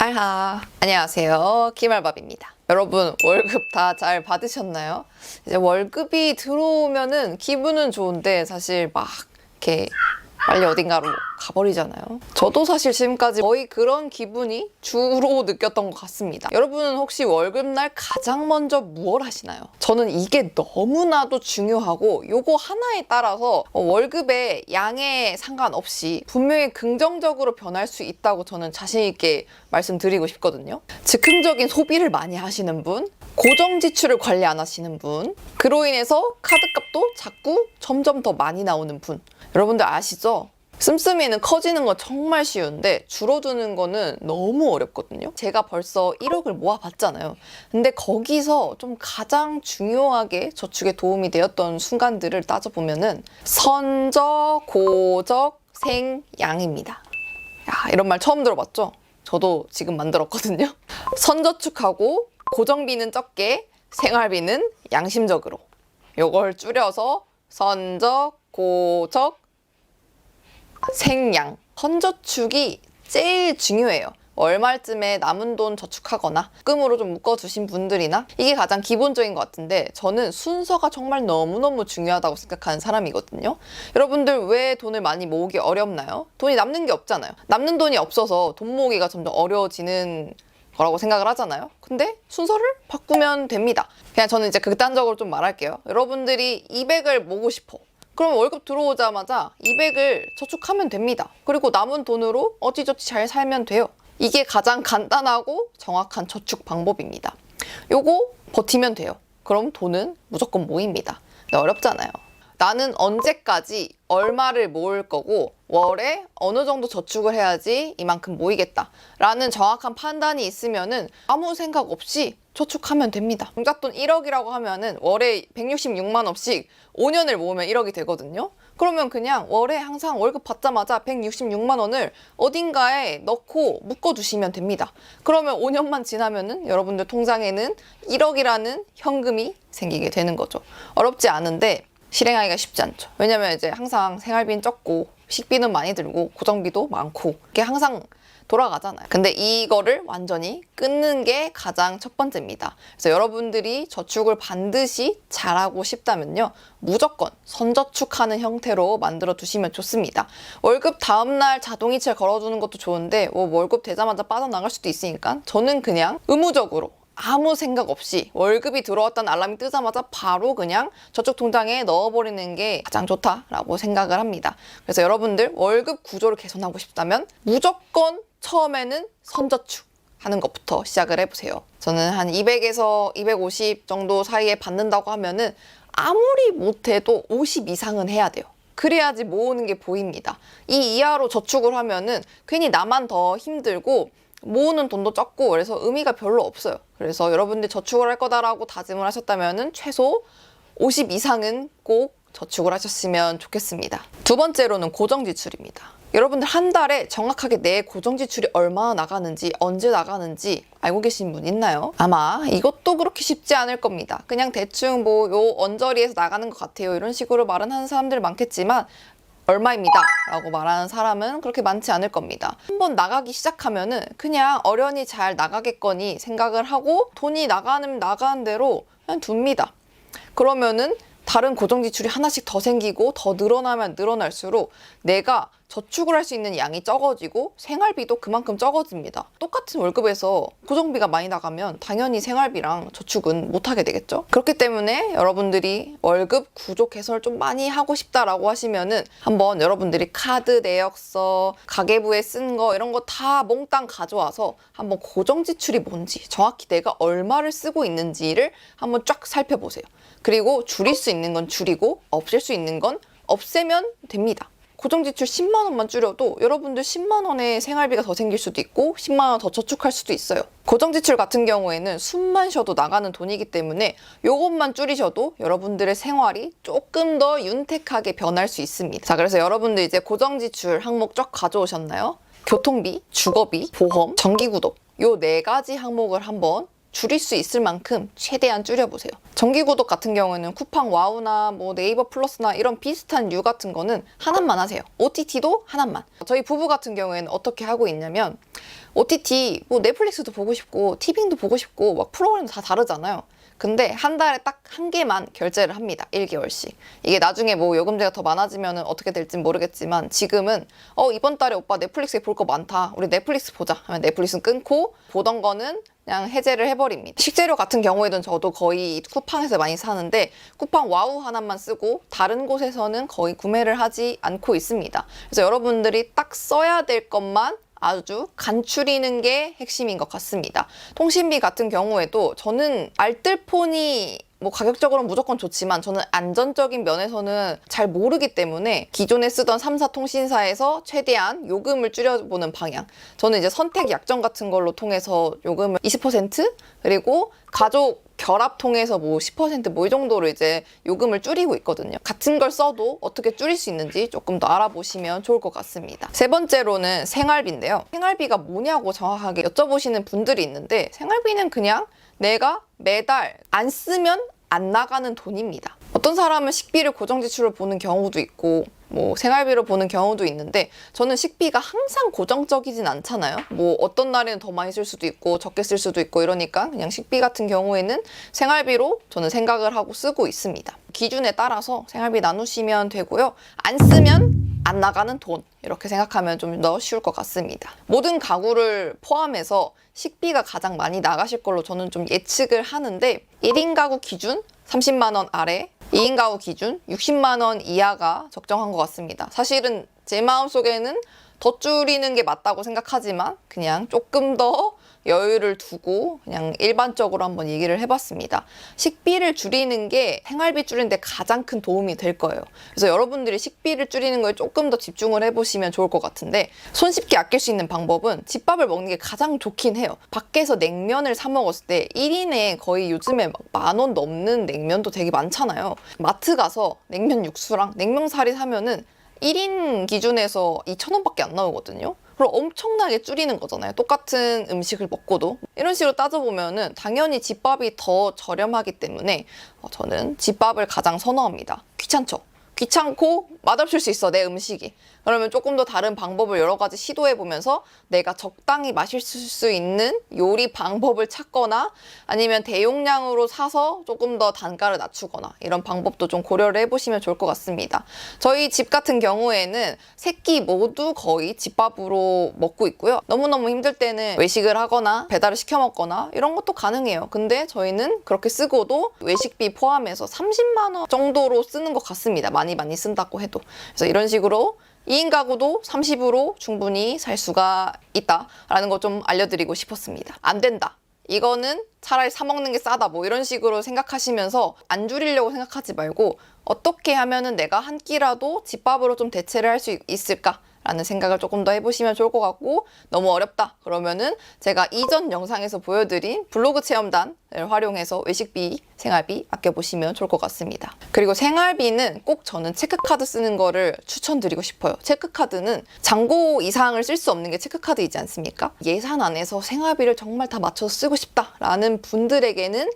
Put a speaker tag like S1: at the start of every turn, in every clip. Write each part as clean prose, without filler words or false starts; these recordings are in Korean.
S1: 알하. 안녕하세요. 김알밥입니다. 여러분 월급 다 잘 받으셨나요? 이제 월급이 들어오면은 기분은 좋은데 사실 막 이렇게 빨리 어딘가로 가버리잖아요. 저도 사실 지금까지 거의 그런 기분이 주로 느꼈던 것 같습니다. 여러분은 혹시 월급날 가장 먼저 무엇 하시나요? 저는 이게 너무나도 중요하고 요거 하나에 따라서 월급의 양에 상관없이 분명히 긍정적으로 변할 수 있다고 저는 자신 있게 말씀드리고 싶거든요. 즉흥적인 소비를 많이 하시는 분, 고정 지출을 관리 안 하시는 분, 그로 인해서 카드값도 자꾸 점점 더 많이 나오는 분. 여러분들 아시죠? 씀씀이는 커지는 건 정말 쉬운데 줄어드는 거는 너무 어렵거든요. 제가 벌써 1억을 모아봤잖아요. 근데 거기서 좀 가장 중요하게 저축에 도움이 되었던 순간들을 따져보면은 선저, 고적, 생양입니다. 야, 이런 말 처음 들어봤죠? 저도 지금 만들었거든요. 선저축하고 고정비는 적게, 생활비는 양심적으로. 요걸 줄여서 선적, 고적, 생양. 선저축이 제일 중요해요. 월말쯤에 남은 돈 저축하거나 적금으로 좀 묶어두신 분들이나 이게 가장 기본적인 것 같은데 저는 순서가 정말 너무너무 중요하다고 생각하는 사람이거든요. 여러분들 왜 돈을 많이 모으기 어렵나요? 돈이 남는 게 없잖아요. 남는 돈이 없어서 돈 모으기가 점점 어려워지는 거라고 생각을 하잖아요. 근데 순서를 바꾸면 됩니다. 그냥 저는 이제 극단적으로 좀 말할게요. 여러분들이 200을 모으고 싶어. 그럼 월급 들어오자마자 200을 저축하면 됩니다. 그리고 남은 돈으로 어찌저찌 잘 살면 돼요. 이게 가장 간단하고 정확한 저축 방법입니다. 요거 버티면 돼요. 그럼 돈은 무조건 모입니다. 근데 어렵잖아요. 나는 언제까지 얼마를 모을 거고 월에 어느 정도 저축을 해야지 이만큼 모이겠다 라는 정확한 판단이 있으면은 아무 생각 없이 저축하면 됩니다. 종잣돈 1억이라고 하면은 월에 166만 원씩 5년을 모으면 1억이 되거든요. 그러면 그냥 월에 항상 월급 받자마자 166만 원을 어딘가에 넣고 묶어두시면 됩니다. 그러면 5년만 지나면은 여러분들 통장에는 1억이라는 현금이 생기게 되는 거죠. 어렵지 않은데 실행하기가 쉽지 않죠. 왜냐면 이제 항상 생활비는 적고 식비는 많이 들고 고정비도 많고 이게 항상 돌아가잖아요. 근데 이거를 완전히 끊는 게 가장 첫 번째입니다. 그래서 여러분들이 저축을 반드시 잘하고 싶다면요. 무조건 선저축하는 형태로 만들어 두시면 좋습니다. 월급 다음날 자동이체 걸어두는 것도 좋은데 월급 되자마자 빠져나갈 수도 있으니까 저는 그냥 의무적으로 아무 생각 없이 월급이 들어왔다는 알람이 뜨자마자 바로 그냥 저축 통장에 넣어버리는 게 가장 좋다라고 생각을 합니다. 그래서 여러분들 월급 구조를 개선하고 싶다면 무조건 처음에는 선저축 하는 것부터 시작을 해보세요. 저는 한 200에서 250 정도 사이에 받는다고 하면은 아무리 못해도 50 이상은 해야 돼요. 그래야지 모으는 게 보입니다. 이 이하로 저축을 하면은 괜히 나만 더 힘들고 모으는 돈도 적고 그래서 의미가 별로 없어요. 그래서 여러분들 저축을 할 거다라고 다짐을 하셨다면은 최소 50 이상은 꼭 저축을 하셨으면 좋겠습니다. 두 번째로는 고정 지출입니다. 여러분들 한 달에 정확하게 내 고정 지출이 얼마나 나가는지 언제 나가는지 알고 계신 분 있나요? 아마 이것도 그렇게 쉽지 않을 겁니다. 그냥 대충 요 언저리에서 나가는 것 같아요. 이런 식으로 말은 하는 사람들 많겠지만 얼마입니다 라고 말하는 사람은 그렇게 많지 않을 겁니다. 한번 나가기 시작하면은 그냥 어련히 잘 나가겠거니 생각을 하고 돈이 나가는 대로 그냥 둡니다. 그러면은 다른 고정 지출이 하나씩 더 생기고 더 늘어나면 늘어날수록 내가 저축을 할 수 있는 양이 적어지고 생활비도 그만큼 적어집니다. 똑같은 월급에서 고정비가 많이 나가면 당연히 생활비랑 저축은 못하게 되겠죠. 그렇기 때문에 여러분들이 월급 구조 개선을 좀 많이 하고 싶다라고 하시면은 한번 여러분들이 카드 내역서, 가계부에 쓴 거 이런 거 다 몽땅 가져와서 한번 고정 지출이 뭔지 정확히 내가 얼마를 쓰고 있는지를 한번 쫙 살펴보세요. 그리고 줄일 수 있는 건 줄이고 없앨 수 있는 건 없애면 됩니다. 고정지출 10만 원만 줄여도 여러분들 10만 원의 생활비가 더 생길 수도 있고 10만 원 더 저축할 수도 있어요. 고정지출 같은 경우에는 숨만 쉬어도 나가는 돈이기 때문에 이것만 줄이셔도 여러분들의 생활이 조금 더 윤택하게 변할 수 있습니다. 자, 그래서 여러분들 이제 고정지출 항목 쫙 가져오셨나요? 교통비, 주거비, 보험, 정기구독 요 4가지 항목을 한번 줄일 수 있을 만큼 최대한 줄여보세요. 정기구독 같은 경우에는 쿠팡 와우나 뭐 네이버 플러스나 이런 비슷한 류 같은 거는 하나만 하세요. OTT도 하나만. 저희 부부 같은 경우에는 어떻게 하고 있냐면 OTT 뭐 넷플릭스도 보고 싶고 티빙도 보고 싶고 막 프로그램도 다 다르잖아요. 근데 한 달에 딱 한 개만 결제를 합니다. 1개월씩. 이게 나중에 뭐 요금제가 더 많아지면 어떻게 될지 모르겠지만 지금은 이번 달에 오빠 넷플릭스에 볼 거 많다. 우리 넷플릭스 보자. 하면 넷플릭스는 끊고 보던 거는 그냥 해제를 해버립니다. 식재료 같은 경우에는 저도 거의 쿠팡에서 많이 사는데 쿠팡 와우 하나만 쓰고 다른 곳에서는 거의 구매를 하지 않고 있습니다. 그래서 여러분들이 딱 써야 될 것만 아주 간추리는 게 핵심인 것 같습니다. 통신비 같은 경우에도 저는 알뜰폰이 뭐 가격적으로는 무조건 좋지만 저는 안전적인 면에서는 잘 모르기 때문에 기존에 쓰던 3사 통신사에서 최대한 요금을 줄여보는 방향. 저는 이제 선택 약정 같은 걸로 통해서 요금을 20% 그리고 가족 결합 통해서 뭐 10% 뭐 이 정도로 이제 요금을 줄이고 있거든요. 같은 걸 써도 어떻게 줄일 수 있는지 조금 더 알아보시면 좋을 것 같습니다. 세 번째로는 생활비인데요. 생활비가 뭐냐고 정확하게 여쭤보시는 분들이 있는데 생활비는 그냥 내가 매달 안 쓰면 안 나가는 돈입니다. 어떤 사람은 식비를 고정 지출을 보는 경우도 있고 뭐 생활비로 보는 경우도 있는데 저는 식비가 항상 고정적이진 않잖아요. 뭐 어떤 날에는 더 많이 쓸 수도 있고 적게 쓸 수도 있고 이러니까 그냥 식비 같은 경우에는 생활비로 저는 생각을 하고 쓰고 있습니다. 기준에 따라서 생활비 나누시면 되고요. 안 쓰면 안 나가는 돈 이렇게 생각하면 좀 더 쉬울 것 같습니다. 모든 가구를 포함해서 식비가 가장 많이 나가실 걸로 저는 좀 예측을 하는데 1인 가구 기준 30만 원 아래 2인 가구 기준 60만 원 이하가 적정한 것 같습니다. 사실은 제 마음속에는 더 줄이는 게 맞다고 생각하지만 그냥 조금 더 여유를 두고 그냥 일반적으로 한번 얘기를 해봤습니다. 식비를 줄이는 게 생활비 줄이는데 가장 큰 도움이 될 거예요. 그래서 여러분들이 식비를 줄이는 거에 조금 더 집중을 해보시면 좋을 것 같은데 손쉽게 아낄 수 있는 방법은 집밥을 먹는 게 가장 좋긴 해요. 밖에서 냉면을 사 먹었을 때 1인에 거의 요즘에 막 10,000원 넘는 냉면도 되게 많잖아요. 마트 가서 냉면 육수랑 냉면사리 사면은 1인 기준에서 2,000원밖에 안 나오거든요. 그럼 엄청나게 줄이는 거잖아요. 똑같은 음식을 먹고도. 이런 식으로 따져보면은 당연히 집밥이 더 저렴하기 때문에 저는 집밥을 가장 선호합니다. 귀찮죠? 귀찮고 맛없을 수 있어, 내 음식이. 그러면 조금 더 다른 방법을 여러 가지 시도해보면서 내가 적당히 맛있을 수 있는 요리 방법을 찾거나 아니면 대용량으로 사서 조금 더 단가를 낮추거나 이런 방법도 좀 고려를 해보시면 좋을 것 같습니다. 저희 집 같은 경우에는 세 끼 모두 거의 집밥으로 먹고 있고요. 너무너무 힘들 때는 외식을 하거나 배달을 시켜 먹거나 이런 것도 가능해요. 근데 저희는 그렇게 쓰고도 외식비 포함해서 30만 원 정도로 쓰는 것 같습니다. 많이 쓴다고 해도. 그래서 이런 식으로 2인 가구도 30으로 충분히 살 수가 있다라는 거 좀 알려드리고 싶었습니다. 안 된다. 이거는 차라리 사 먹는 게 싸다. 뭐 이런 식으로 생각하시면서 안 줄이려고 생각하지 말고 어떻게 하면은 내가 한 끼라도 집밥으로 좀 대체를 할 수 있을까? 라는 생각을 조금 더 해보시면 좋을 것 같고 너무 어렵다 그러면은 제가 이전 영상에서 보여드린 블로그 체험단을 활용해서 외식비, 생활비 아껴보시면 좋을 것 같습니다. 그리고 생활비는 꼭 저는 체크카드 쓰는 거를 추천드리고 싶어요. 체크카드는 잔고 이상을 쓸 수 없는 게 체크카드이지 않습니까? 예산 안에서 생활비를 정말 다 맞춰서 쓰고 싶다라는 분들에게는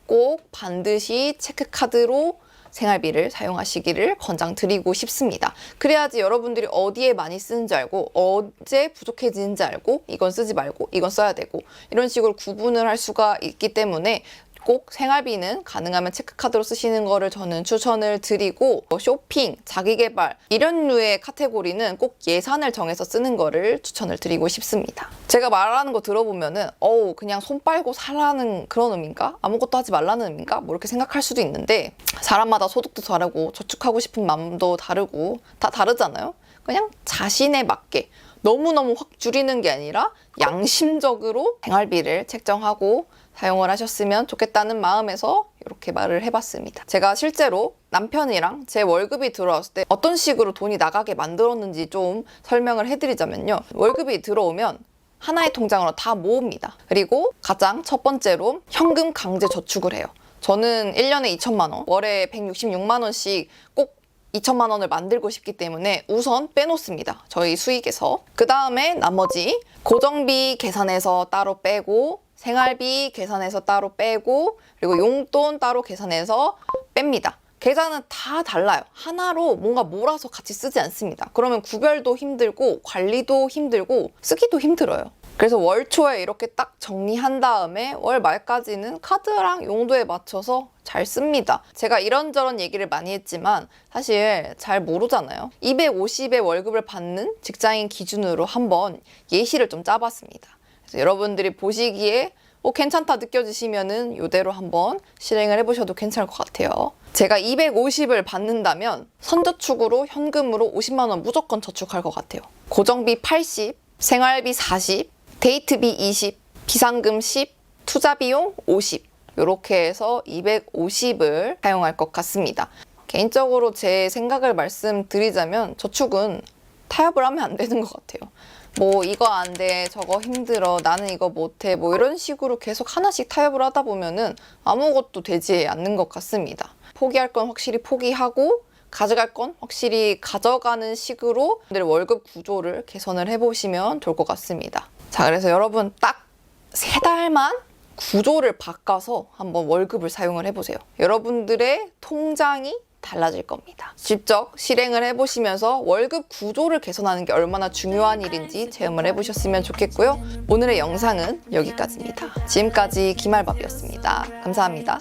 S1: 꼭 반드시 체크카드로 생활비를 사용하시기를 권장드리고 싶습니다. 그래야지 여러분들이 어디에 많이 쓰는지 알고 언제 부족해지는지 알고 이건 쓰지 말고 이건 써야 되고 이런 식으로 구분을 할 수가 있기 때문에 꼭 생활비는 가능하면 체크카드로 쓰시는 거를 저는 추천을 드리고 쇼핑, 자기계발 이런 류의 카테고리는 꼭 예산을 정해서 쓰는 거를 추천을 드리고 싶습니다. 제가 말하는 거 들어보면은 그냥 손 빨고 살라는 그런 의미인가? 아무것도 하지 말라는 의미인가? 뭐 이렇게 생각할 수도 있는데 사람마다 소득도 다르고 저축하고 싶은 마음도 다르고 다 다르잖아요. 그냥 자신에 맞게 너무너무 확 줄이는 게 아니라 양심적으로 생활비를 책정하고 사용을 하셨으면 좋겠다는 마음에서 이렇게 말을 해봤습니다. 제가 실제로 남편이랑 제 월급이 들어왔을 때 어떤 식으로 돈이 나가게 만들었는지 좀 설명을 해드리자면요. 월급이 들어오면 하나의 통장으로 다 모읍니다. 그리고 가장 첫 번째로 현금 강제 저축을 해요. 저는 1년에 2천만 원, 월에 166만 원씩 꼭 2천만 원을 만들고 싶기 때문에 우선 빼놓습니다. 저희 수익에서. 그 다음에 나머지 고정비 계산해서 따로 빼고 생활비 계산해서 따로 빼고 그리고 용돈 따로 계산해서 뺍니다. 계좌는 다 달라요. 하나로 뭔가 몰아서 같이 쓰지 않습니다. 그러면 구별도 힘들고 관리도 힘들고 쓰기도 힘들어요. 그래서 월 초에 이렇게 딱 정리한 다음에 월 말까지는 카드랑 용도에 맞춰서 잘 씁니다. 제가 이런저런 얘기를 많이 했지만 사실 잘 모르잖아요. 250의 월급을 받는 직장인 기준으로 한번 예시를 좀 짜봤습니다. 그래서 여러분들이 보시기에 괜찮다 느껴지시면은 이대로 한번 실행을 해보셔도 괜찮을 것 같아요. 제가 250을 받는다면 선저축으로 현금으로 50만 원 무조건 저축할 것 같아요. 고정비 80, 생활비 40, 데이트비 20, 비상금 10, 투자비용 50 이렇게 해서 250을 사용할 것 같습니다. 개인적으로 제 생각을 말씀드리자면 저축은 타협을 하면 안 되는 것 같아요. 뭐 이거 안 돼, 저거 힘들어, 나는 이거 못해 뭐 이런 식으로 계속 하나씩 타협을 하다 보면은 아무것도 되지 않는 것 같습니다. 포기할 건 확실히 포기하고 가져갈 건 확실히 가져가는 식으로 월급 구조를 개선을 해보시면 좋을 것 같습니다. 자, 그래서 여러분 딱 3달만 구조를 바꿔서 한번 월급을 사용을 해보세요. 여러분들의 통장이 달라질 겁니다. 직접 실행을 해보시면서 월급 구조를 개선하는 게 얼마나 중요한 일인지 체험을 해보셨으면 좋겠고요. 오늘의 영상은 여기까지입니다. 지금까지 김알밥이었습니다. 감사합니다.